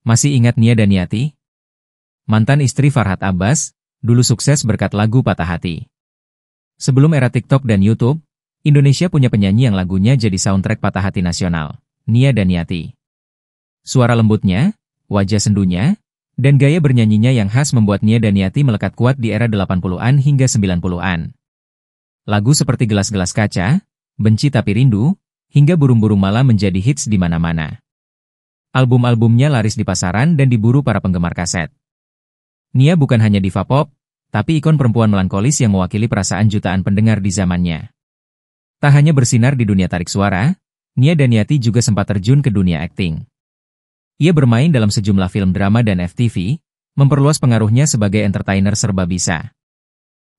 Masih ingat Nia Daniati? Mantan istri Farhad Abbas, dulu sukses berkat lagu Patah Hati. Sebelum era TikTok dan YouTube, Indonesia punya penyanyi yang lagunya jadi soundtrack patah hati nasional, Nia Daniati. Suara lembutnya, wajah sendunya, dan gaya bernyanyinya yang khas membuat Nia Daniati melekat kuat di era 80-an hingga 90-an. Lagu seperti Gelas-Gelas Kaca, Benci Tapi Rindu, hingga Burung-Burung Malam menjadi hits di mana-mana. Album-albumnya laris di pasaran dan diburu para penggemar kaset. Nia bukan hanya diva pop, tapi ikon perempuan melankolis yang mewakili perasaan jutaan pendengar di zamannya. Tak hanya bersinar di dunia tarik suara, Nia Daniati juga sempat terjun ke dunia akting. Ia bermain dalam sejumlah film drama dan FTV, memperluas pengaruhnya sebagai entertainer serba bisa.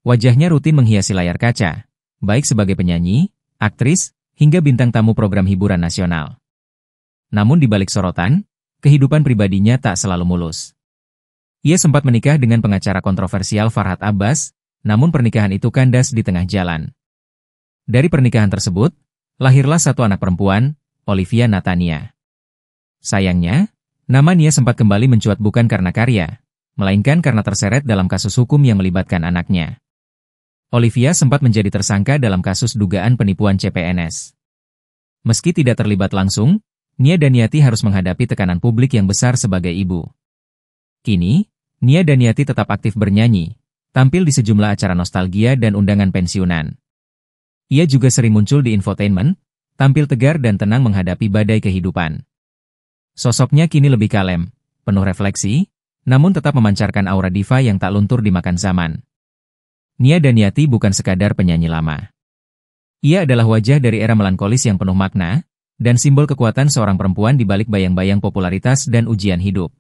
Wajahnya rutin menghiasi layar kaca, baik sebagai penyanyi, aktris, hingga bintang tamu program hiburan nasional. Namun di balik sorotan, kehidupan pribadinya tak selalu mulus. Ia sempat menikah dengan pengacara kontroversial Farhad Abbas, namun pernikahan itu kandas di tengah jalan. Dari pernikahan tersebut, lahirlah satu anak perempuan, Olivia Natania. Sayangnya, nama Nia sempat kembali mencuat bukan karena karya, melainkan karena terseret dalam kasus hukum yang melibatkan anaknya. Olivia sempat menjadi tersangka dalam kasus dugaan penipuan CPNS. Meski tidak terlibat langsung, Nia Daniati harus menghadapi tekanan publik yang besar sebagai ibu. Kini, Nia Daniati tetap aktif bernyanyi, tampil di sejumlah acara nostalgia dan undangan pensiunan. Ia juga sering muncul di infotainment, tampil tegar dan tenang menghadapi badai kehidupan. Sosoknya kini lebih kalem, penuh refleksi, namun tetap memancarkan aura diva yang tak luntur dimakan zaman. Nia Daniati bukan sekadar penyanyi lama. Ia adalah wajah dari era melankolis yang penuh makna, dan simbol kekuatan seorang perempuan di balik bayang-bayang popularitas dan ujian hidup.